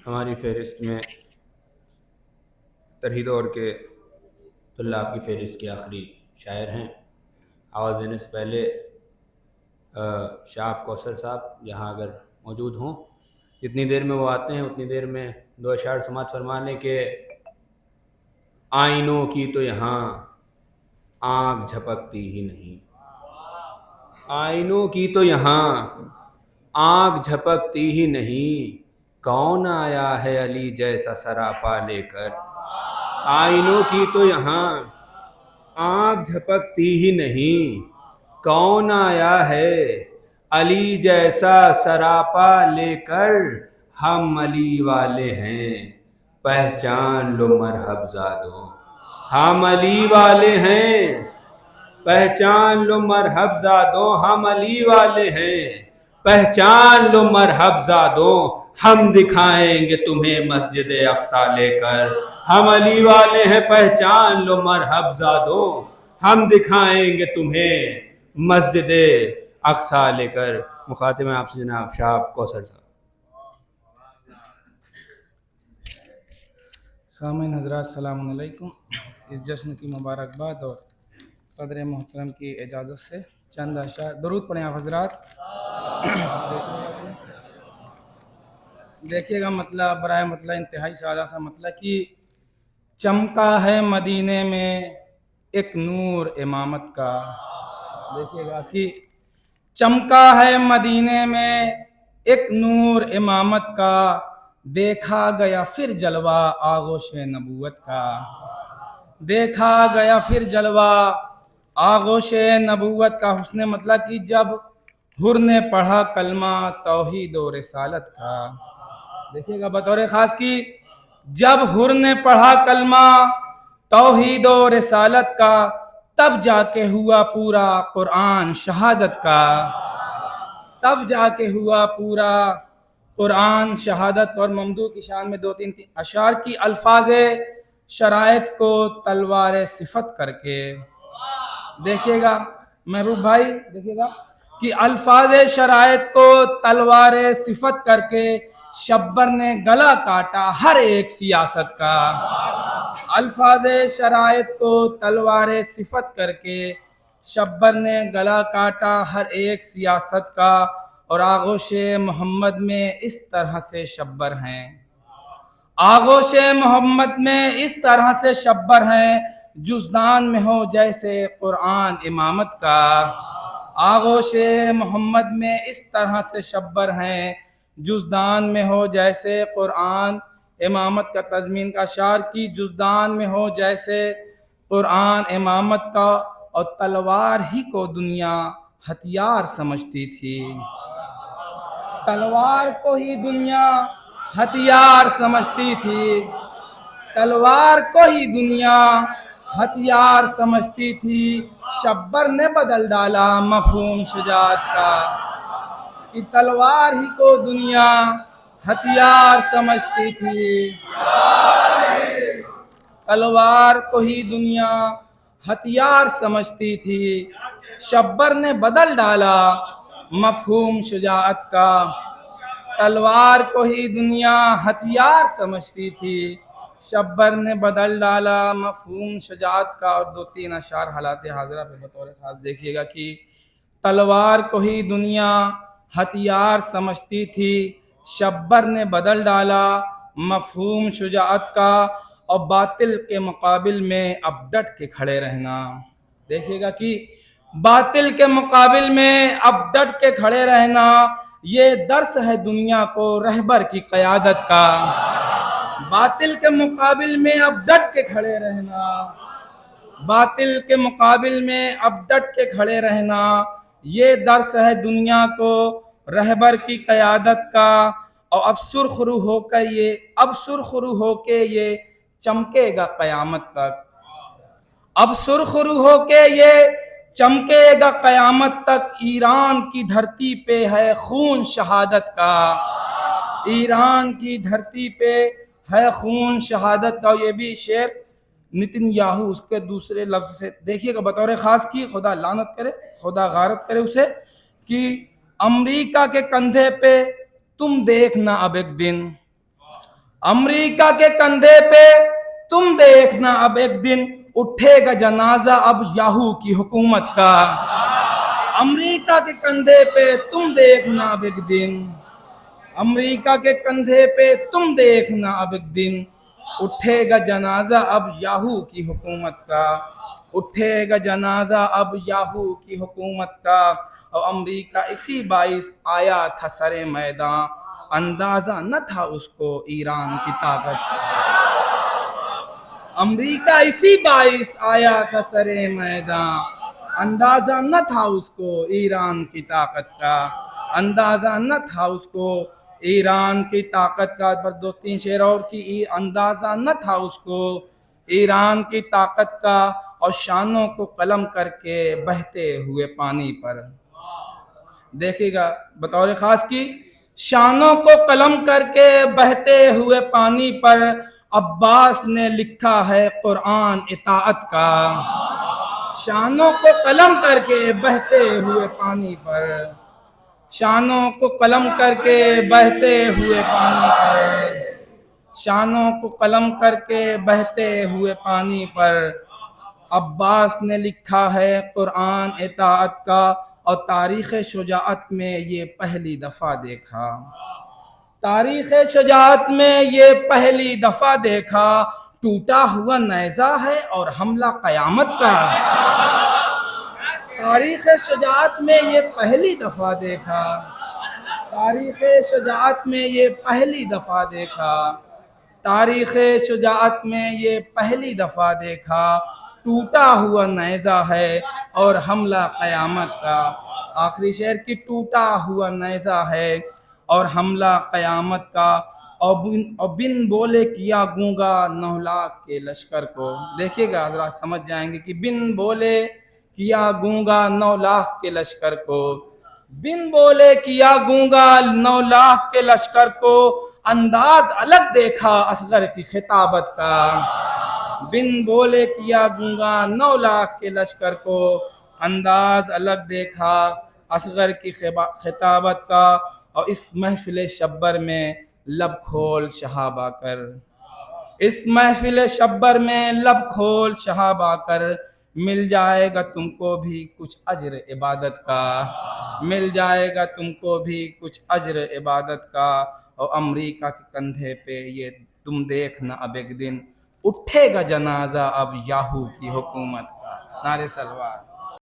ہماری فہرست میں ترہی دور کے طلاب کی فہرست کے آخری شاعر ہیں۔ آواز دینے سے پہلے شاہ کوثر صاحب یہاں اگر موجود ہوں، جتنی دیر میں وہ آتے ہیں اتنی دیر میں دو اشعار سماعت فرمانے کے آئینوں کی تو یہاں آنکھ جھپکتی ہی نہیں، آئینوں کی تو یہاں آنکھ جھپکتی ہی نہیں، کون آیا ہے علی جیسا سراپا لے کر، آئینوں کی تو یہاں آنکھ جھپکتی ہی نہیں، کون آیا ہے علی جیسا سراپا لے کر، ہم علی والے ہیں پہچان لو مرحب زادو، ہم علی والے ہیں پہچان لو مرحب زادو، ہم علی والے ہیں پہچان لو مرحب زادو، ہم دکھائیں گے تمہیں مسجد اقصی لے کر، ہم علی والے ہیں پہچان لو مرحب زادو، ہم دکھائیں گے تمہیں مسجد اقصی لے کر۔ مخاطب ہیں آپ سے جناب شاہ کوثر صاحب۔ سامعین حضرات السلام علیکم۔ اس جشن کی مبارکباد اور صدر محترم کی اجازت سے چند اشعار درود پڑھیں آپ حضرات۔ دیکھیے گا مطلب برائے مطلب انتہائی سادہ سا مطلب کہ چمکا ہے مدینے میں ایک نور امامت کا، دیکھیے گا کہ چمکا ہے مدینے میں ایک نور امامت کا، دیکھا گیا پھر جلوہ آغوش نبوت کا، دیکھا گیا پھر جلوہ آغوش نبوت کا۔ حسن مطلب کہ جب حر نے پڑھا کلمہ توحید و رسالت کا، دیکھیے گا بطور خاص کی جب حر نے پڑھا کلمہ توحید و رسالت کا، تب جا کے ہوا پورا قرآن شہادت کا، تب جا کے ہوا پورا قرآن شہادت۔ اور ممدوح کی شان میں دو تین اشعار کی الفاظ شرائط کو تلوار صفت کر کے، دیکھیے گا محبوب بھائی، دیکھیے گا کہ الفاظ شرائط کو تلوار صفت کر کے شبر نے گلا کاٹا ہر ایک سیاست کا، الفاظ شرائط کو تلوار صفت کر کے شبر نے گلا کاٹا ہر ایک سیاست کا۔ اور آغوش محمد میں اس طرح سے شبر ہیں، آغوش محمد میں اس طرح سے شبر ہیں، جزدان میں ہو جیسے قرآن امامت کا، آغوش محمد میں اس طرح سے شبر ہیں، جزدان میں ہو جیسے قرآن امامت کا۔ تضمین کا اشعار کی جزدان میں ہو جیسے قرآن امامت کا، اور تلوار ہی کو دنیا ہتھیار سمجھتی تھی، تلوار کو ہی دنیا ہتھیار سمجھتی تھی، تلوار کو ہی دنیا ہتھیار سمجھتی تھی، شبر نے بدل ڈالا مفہوم شجاعت کا، کہ تلوار ہی کو دنیا ہتھیار سمجھتی تھی، تلوار کو ہی دنیا ہتھیار سمجھتی تھی، شبر نے بدل ڈالا مفہوم شجاعت کا، تلوار کو ہی دنیا ہتھیار سمجھتی تھی، شبر نے بدل ڈالا مفہوم شجاعت کا۔ اور دو تین اشعار حالات حاضرہ پہ بطور خاص دیکھیے گا کہ تلوار کو ہی دنیا ہتھیار سمجھتی تھی، شبر نے بدل ڈالا مفہوم شجاعت کا، اور باطل کے مقابل میں اب ڈٹ کے کھڑے رہنا، دیکھیے گا کہ باطل کے مقابل میں اب ڈٹ کے کھڑے رہنا، یہ درس ہے دنیا کو رہبر کی قیادت کا، باطل کے مقابل میں اب ڈٹ کے کھڑے رہنا، باطل کے مقابل میں اب ڈٹ کے کھڑے رہنا، یہ درس ہے دنیا کو رہبر کی قیادت کا۔ اور اب سرخ رو ہو کر یہ، اب سرخ رو ہو کے یہ چمکے گا قیامت تک، اب سرخ رو ہو کے یہ چمکے گا قیامت تک، ایران کی دھرتی پہ ہے خون شہادت کا، ایران کی دھرتی پہ ہے خون شہادت کا۔ یہ بھی شعر نتن یاہو اس کے دوسرے لفظ سے دیکھیے گا بطور خاص کی خدا لعنت کرے، خدا غارت کرے اسے، کہ امریکہ کے کندھے پہ تم دیکھنا اب ایک دن، امریکہ کے کندھے پہ تم دیکھنا اب ایک دن اٹھے گا جنازہ اب یاہو کی حکومت کا. امریکہ کے کندھے پہ تم دیکھنا اب ایک دن، امریکہ کے کندھے پہ تم دیکھنا اب ایک دن اٹھے گا جنازہ اب یاہو کی حکومت کا. اٹھے گا جنازہ اب یاہو کی حکومت کا. اور امریکہ اسی باعث آیا تھا سرے میدان، اندازہ نہ تھا اس کو ایران کی طاقت کا. امریکہ اسی باعث آیا تھا سرے میدان، اندازہ نہ تھا اس کو ایران کی طاقت کا. اندازہ نہ تھا اس کو ایران کی طاقت کا. بس دو تین شعر اور کی. اندازہ نہ تھا اس کو ایران کی طاقت کا، اور شانوں کو قلم کر کے بہتے ہوئے پانی پر. دیکھیے گا بطور خاص کی، شانوں کو قلم کر کے بہتے ہوئے پانی پر عباس نے لکھا ہے قرآن اطاعت کا. شانوں کو قلم کر کے بہتے ہوئے پانی پر، شانوں کو قلم کر کے بہتے ہوئے پانی پر، شانوں کو قلم کر کے بہتے ہوئے پانی پر عباس نے لکھا ہے قرآن اطاعت کا. اور تاریخ شجاعت میں یہ پہلی دفعہ دیکھا، تاریخ شجاعت میں یہ پہلی دفعہ دیکھا، ٹوٹا ہوا نیزہ ہے اور حملہ قیامت کا. تاریخ شجاعت میں یہ پہلی دفعہ دیکھا، تاریخ شجاعت میں یہ پہلی دفعہ دیکھا، تاریخ شجاعت میں یہ پہلی دفعہ دیکھا، ٹوٹا ہوا نیزہ ہے اور حملہ قیامت کا. آخری شعر کی، ٹوٹا ہوا نیزہ ہے اور حملہ قیامت کا. اور بن بولے کیا گونگا 9 لاکھ کے لشکر کو. دیکھیے گا حضرات سمجھ جائیں گے کہ بن بولے کیا گونگا 9 لاکھ کے لشکر کو. بن بولے کیا گونگا 9 لاکھ کے لشکر کو، انداز الگ دیکھا اصغر کی خطابت کا. بن بولے کیا گونگا 9 لاکھ کے لشکر کو، انداز الگ دیکھا اصغر کی خطابت کا. اور اس محفل شبر میں لب کھول شہاب آ کر، اس محفل شبر میں لب کھول شہاب آ کر، مل جائے گا تم کو بھی کچھ اجر عبادت کا. مل جائے گا تم کو بھی کچھ اجر عبادت کا. اور امریکہ کے کندھے پہ یہ تم دیکھنا اب ایک دن اٹھے گا جنازہ اب یاہو کی حکومت کا. نعرے سلوات.